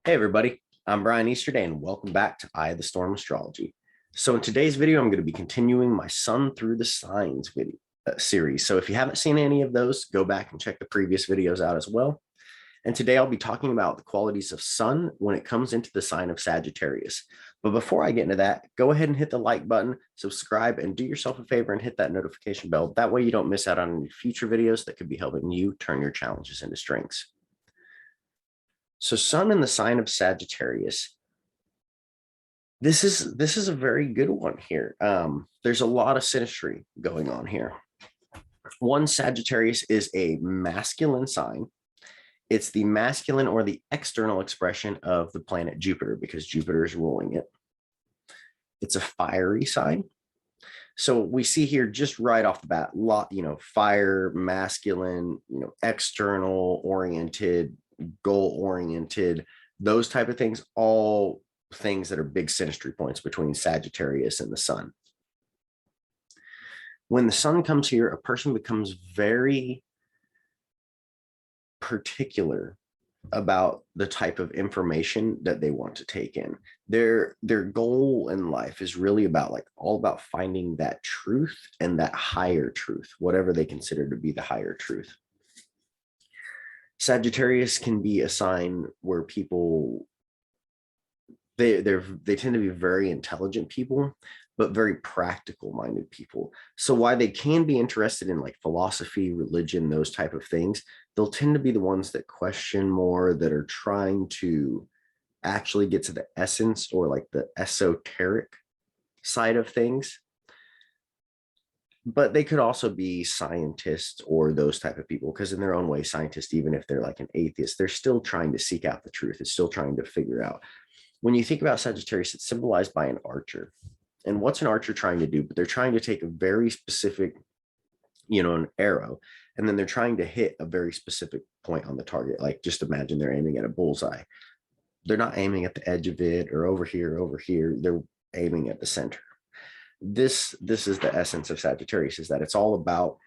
Hey everybody, I'm Brian Easterday and welcome back to Eye of the Storm Astrology. So in today's video, I'm going to be continuing my Sun Through the Signs video series. So if you haven't seen any of those, go back and check the previous videos out as well. And today I'll be talking about the qualities of Sun when it comes into the sign of Sagittarius. But before I get into that, go ahead and hit the like button, subscribe, and do yourself a favor and hit that notification bell. That way you don't miss out on any future videos that could be helping you turn your challenges into strengths. So Sun in the sign of Sagittarius. This is a very good one here. There's a lot of synastry going on here. One, Sagittarius is a masculine sign. It's the masculine or the external expression of the planet Jupiter because Jupiter is ruling it. It's a fiery sign. So we see here just right off the bat, fire, masculine, external oriented, goal oriented, those type of things, all things that are big synastry points between Sagittarius and the sun. When the sun comes here, a person becomes very particular about the type of information that they want to take in. Their goal in life is really about all about finding that truth and that higher truth, whatever they consider to be the higher truth. Sagittarius can be a sign where people they tend to be very intelligent people, but very practical minded people. So while they can be interested in philosophy, religion, those type of things, they'll tend to be the ones that question more, that are trying to actually get to the essence or the esoteric side of things. But they could also be scientists or those type of people, because in their own way, scientists, even if they're an atheist, they're still trying to seek out the truth. It's still trying to figure out. When you think about Sagittarius, it's symbolized by an archer. And what's an archer trying to do? But they're trying to take a very specific, an arrow, and then they're trying to hit a very specific point on the target. Just imagine they're aiming at a bullseye. They're not aiming at the edge of it or over here. They're aiming at the center. This is the essence of Sagittarius, is that it's all about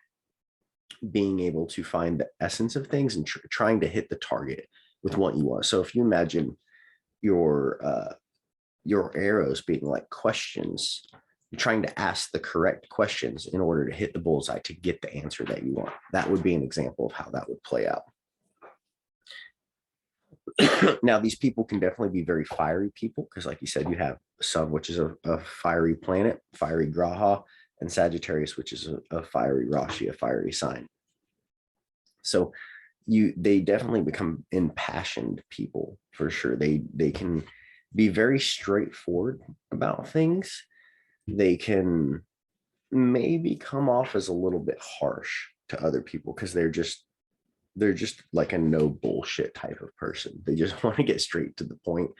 being able to find the essence of things and trying to hit the target with what you want. So if you imagine your arrows being like questions, you're trying to ask the correct questions in order to hit the bullseye to get the answer that you want. That would be an example of how that would play out. Now, these people can definitely be very fiery people because, like you said, you have Sun, which is a fiery planet, fiery Graha, and Sagittarius, which is a fiery Rashi, a fiery sign. So they definitely become impassioned people for sure. They can be very straightforward about things. They can maybe come off as a little bit harsh to other people because they're just like a no bullshit type of person. They just want to get straight to the point.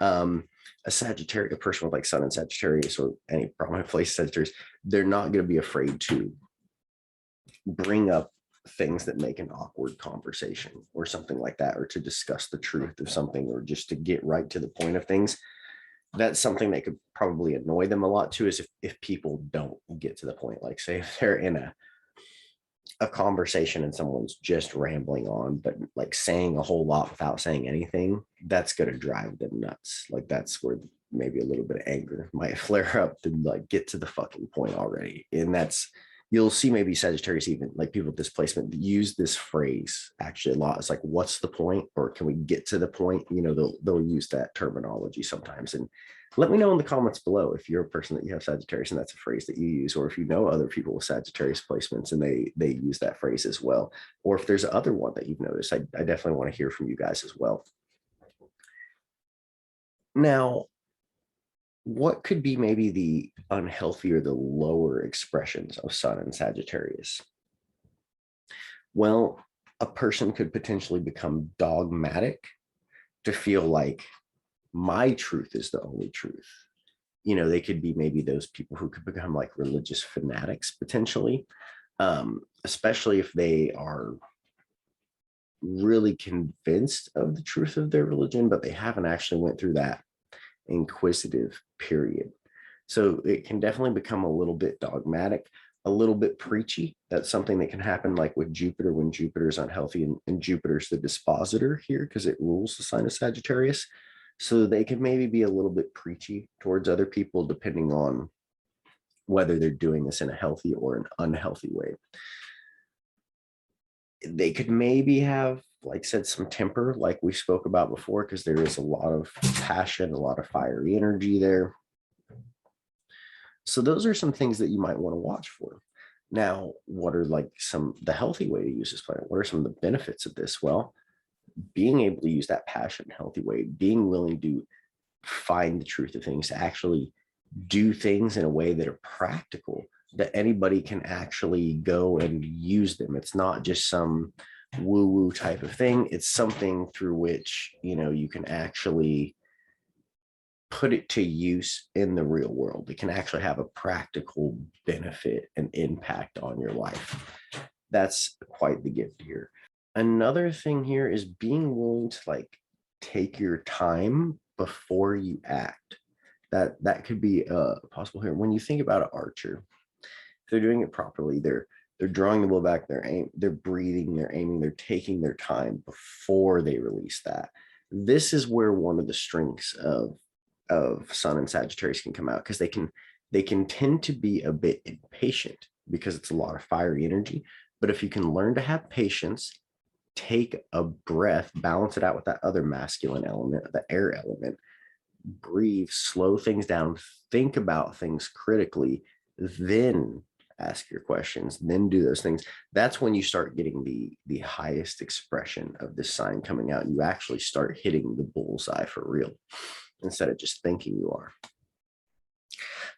A Sagittarius, a person with Sun in Sagittarius or any prominent place Sagittarius, they're not going to be afraid to bring up things that make an awkward conversation or something like that, or to discuss the truth of something, or just to get right to the point of things. That's something that could probably annoy them a lot too, is if people don't get to the point. Say if they're in a conversation and someone's just rambling on, but saying a whole lot without saying anything, that's going to drive them nuts. That's where maybe a little bit of anger might flare up to get to the fucking point already. And you'll see maybe Sagittarius, even people with displacement, use this phrase actually a lot. It's what's the point? Or can we get to the point? They'll use that terminology sometimes. And let me know in the comments below if you're a person that you have Sagittarius and that's a phrase that you use, or if you know other people with Sagittarius placements and they use that phrase as well. Or if there's other one that you've noticed, I definitely want to hear from you guys as well. Now, what could be maybe the unhealthy or the lower expressions of Sun in Sagittarius? Well, a person could potentially become dogmatic, to feel like my truth is the only truth. They could be maybe those people who could become religious fanatics potentially, especially if they are really convinced of the truth of their religion, but they haven't actually went through that inquisitive period. So it can definitely become a little bit dogmatic, a little bit preachy. That's something that can happen with Jupiter, when Jupiter is unhealthy, and Jupiter's the dispositor here because it rules the sign of Sagittarius. So they can maybe be a little bit preachy towards other people, depending on whether they're doing this in a healthy or an unhealthy way. They could maybe have, like said, some temper, like we spoke about before, because there is a lot of passion, a lot of fiery energy there. So those are some things that you might want to watch for. Now, what are like the healthy way to use this planet? What are some of the benefits of this? Well, being able to use that passion, healthy way, being willing to find the truth of things, to actually do things in a way that are practical, that anybody can actually go and use them. It's not just some woo-woo type of thing. It's something through which, you can actually put it to use in the real world. It can actually have a practical benefit and impact on your life. That's quite the gift here. Another thing here is being willing to take your time before you act. That could be possible here. When you think about an archer, if they're doing it properly, they're drawing the bow back, they're breathing, they're aiming, they're taking their time before they release that. This is where one of the strengths of Sun and Sagittarius can come out, because they can tend to be a bit impatient because it's a lot of fiery energy. But if you can learn to have patience, take a breath, balance it out with that other masculine element, the air element, breathe, slow things down, think about things critically, then ask your questions, then do those things. That's when you start getting the highest expression of this sign coming out. You actually start hitting the bullseye for real, instead of just thinking you are.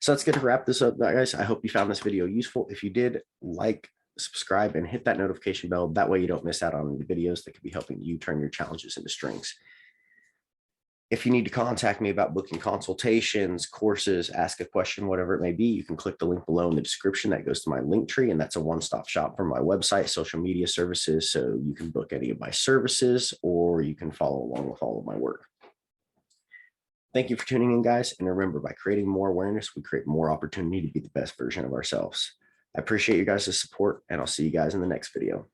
So that's good to wrap this up, guys. I hope you found this video useful. If you did, subscribe, and hit that notification bell. That way you don't miss out on the videos that could be helping you turn your challenges into strengths. If you need to contact me about booking consultations, courses, ask a question, whatever it may be, you can click the link below in the description. That goes to my link tree, and that's a one-stop shop for my website, social media services. So you can book any of my services, or you can follow along with all of my work. Thank you for tuning in, guys. And remember, by creating more awareness, we create more opportunity to be the best version of ourselves. I appreciate you guys' support, and I'll see you guys in the next video.